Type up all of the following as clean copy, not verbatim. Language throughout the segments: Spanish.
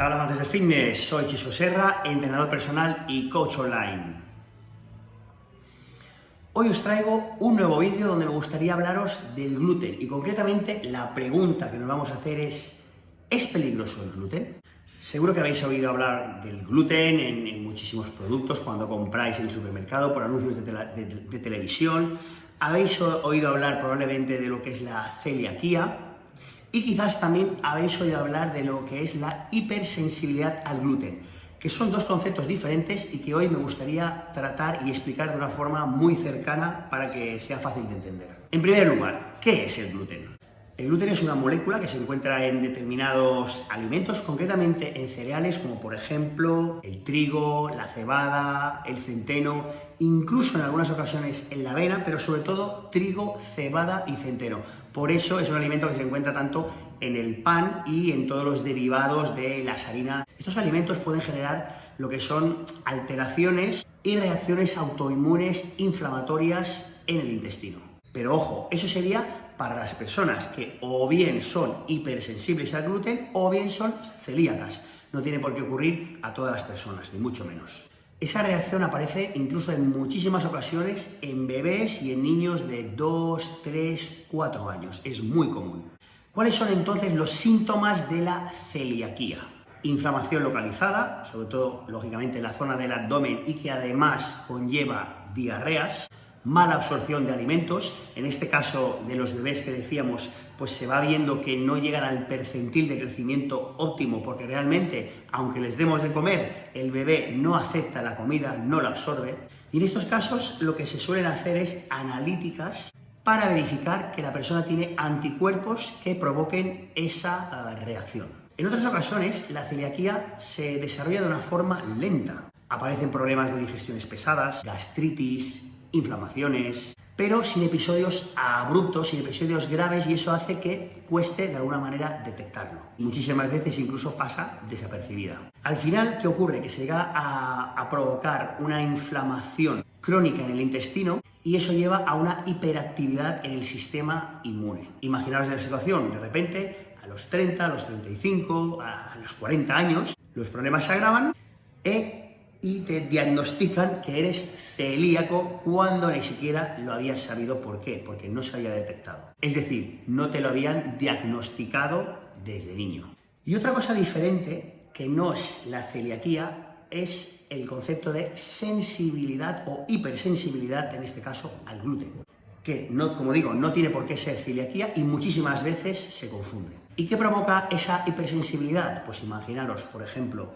tal, amantes del fitness? Soy Chiso Serra, entrenador personal y coach online. Hoy os traigo un nuevo vídeo donde me gustaría hablaros del gluten y concretamente la pregunta que nos vamos a hacer ¿es peligroso el gluten? Seguro que habéis oído hablar del gluten en muchísimos productos cuando compráis en el supermercado, por anuncios de televisión. Habéis oído hablar probablemente de lo que es la celiaquía. Y quizás también habéis oído hablar de lo que es la hipersensibilidad al gluten, que son dos conceptos diferentes y que hoy me gustaría tratar y explicar de una forma muy cercana para que sea fácil de entender. En primer lugar, ¿qué es el gluten? El gluten es una molécula que se encuentra en determinados alimentos, concretamente en cereales como por ejemplo el trigo, la cebada, el centeno, incluso en algunas ocasiones en la avena, pero sobre todo trigo, cebada y centeno. Por eso es un alimento que se encuentra tanto en el pan y en todos los derivados de las harinas. Estos alimentos pueden generar lo que son alteraciones y reacciones autoinmunes inflamatorias en el intestino. Pero ojo, eso sería para las personas que o bien son hipersensibles al gluten o bien son celíacas. No tiene por qué ocurrir a todas las personas, ni mucho menos. Esa reacción aparece incluso en muchísimas ocasiones en bebés y en niños de 2, 3, 4 años. Es muy común. ¿Cuáles son entonces los síntomas de la celiaquía? Inflamación localizada, sobre todo, lógicamente, en la zona del abdomen y que además conlleva diarreas. Mala absorción de alimentos, en este caso de los bebés que decíamos, pues se va viendo que no llegan al percentil de crecimiento óptimo porque realmente, aunque les demos de comer, el bebé no acepta la comida, no la absorbe. Y en estos casos lo que se suelen hacer es analíticas para verificar que la persona tiene anticuerpos que provoquen esa reacción. En otras ocasiones, la celiaquía se desarrolla de una forma lenta. Aparecen problemas de digestiones pesadas, gastritis, inflamaciones, pero sin episodios abruptos, sin episodios graves, y eso hace que cueste de alguna manera detectarlo. Muchísimas veces incluso pasa desapercibida. Al final, ¿qué ocurre? Que se llega a provocar una inflamación crónica en el intestino y eso lleva a una hiperactividad en el sistema inmune. Imaginaos la situación, de repente, a los 30, a los 35, a los 40 años, los problemas se agravan y te diagnostican que eres celíaco cuando ni siquiera lo habías sabido. ¿Por qué? Porque no se había detectado. Es decir, no te lo habían diagnosticado desde niño. Y otra cosa diferente, que no es la celiaquía, es el concepto de sensibilidad o hipersensibilidad, en este caso, al gluten. Que, no, como digo, no tiene por qué ser celiaquía y muchísimas veces se confunde. ¿Y qué provoca esa hipersensibilidad? Pues imaginaros, por ejemplo,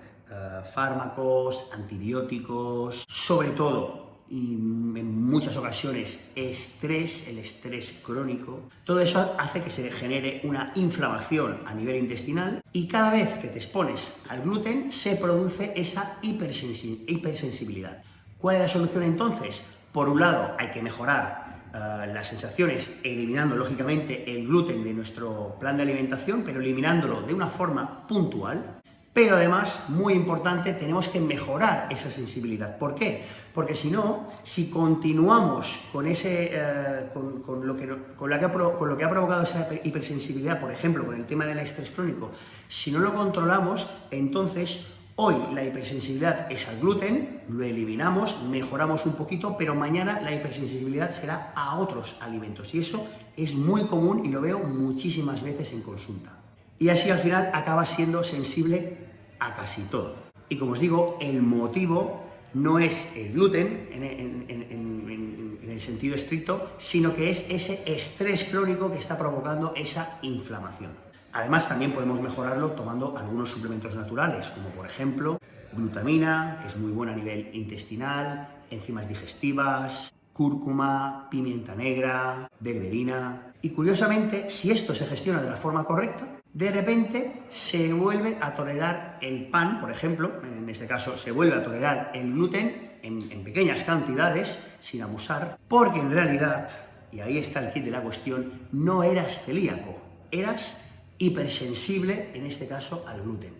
fármacos, antibióticos, sobre todo y en muchas ocasiones estrés, el estrés crónico. Todo eso hace que se genere una inflamación a nivel intestinal y cada vez que te expones al gluten se produce esa hipersensibilidad. ¿Cuál es la solución entonces? Por un lado hay que mejorar las sensaciones eliminando lógicamente el gluten de nuestro plan de alimentación, pero eliminándolo de una forma puntual. Pero además, muy importante, tenemos que mejorar esa sensibilidad. ¿Por qué? Porque si no, si continuamos con lo que ha provocado esa hipersensibilidad, por ejemplo, con el tema del estrés crónico, si no lo controlamos, entonces hoy la hipersensibilidad es al gluten, lo eliminamos, mejoramos un poquito, pero mañana la hipersensibilidad será a otros alimentos. Y eso es muy común y lo veo muchísimas veces en consulta. Y así al final acabas siendo sensible a casi todo. Y como os digo, el motivo no es el gluten en el sentido estricto, sino que es ese estrés crónico que está provocando esa inflamación. Además, también podemos mejorarlo tomando algunos suplementos naturales, como por ejemplo glutamina, que es muy buena a nivel intestinal, enzimas digestivas, cúrcuma, pimienta negra, berberina. Y curiosamente, si esto se gestiona de la forma correcta, de repente se vuelve a tolerar el pan, por ejemplo, en este caso se vuelve a tolerar el gluten en pequeñas cantidades, sin abusar, porque en realidad, y ahí está el kit de la cuestión, no eras celíaco, eras hipersensible, en este caso, al gluten.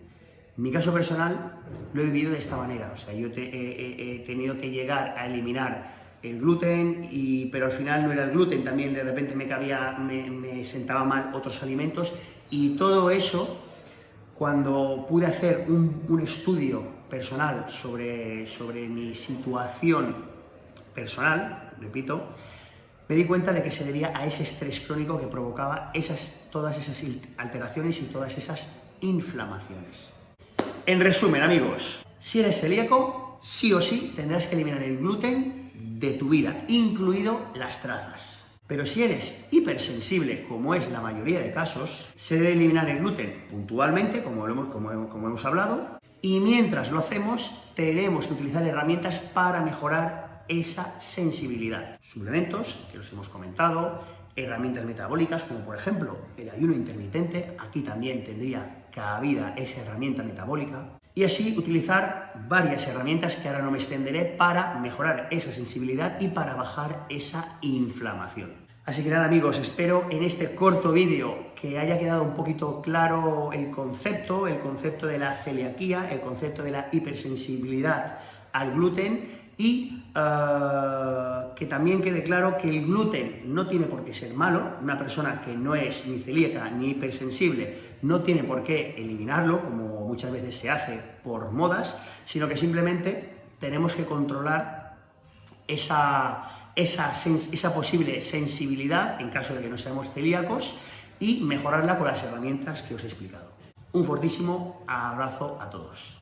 En mi caso personal lo he vivido de esta manera, o sea, yo he tenido que llegar a eliminar el gluten, pero al final no era el gluten, también de repente me sentaba mal otros alimentos y todo eso Cuando pude hacer un estudio personal sobre mi situación personal, repito, me di cuenta de que se debía a ese estrés crónico que provocaba todas esas alteraciones y todas esas inflamaciones. En resumen, amigos, si eres celíaco, sí o sí tendrás que eliminar el gluten de tu vida, incluido las trazas. Pero si eres hipersensible, como es la mayoría de casos, se debe eliminar el gluten puntualmente, como hemos hablado, y mientras lo hacemos, tenemos que utilizar herramientas para mejorar esa sensibilidad. Suplementos, que los hemos comentado, herramientas metabólicas, como por ejemplo el ayuno intermitente, aquí también tendría cabida esa herramienta metabólica, y así utilizar varias herramientas que ahora no me extenderé para mejorar esa sensibilidad y para bajar esa inflamación. Así que nada, amigos, espero en este corto vídeo que haya quedado un poquito claro el concepto de la celiaquía, el concepto de la hipersensibilidad al gluten y que también quede claro que el gluten no tiene por qué ser malo. Una persona que no es ni celíaca ni hipersensible no tiene por qué eliminarlo, como muchas veces se hace por modas, sino que simplemente tenemos que controlar esa posible sensibilidad en caso de que no seamos celíacos y mejorarla con las herramientas que os he explicado. Un fortísimo abrazo a todos.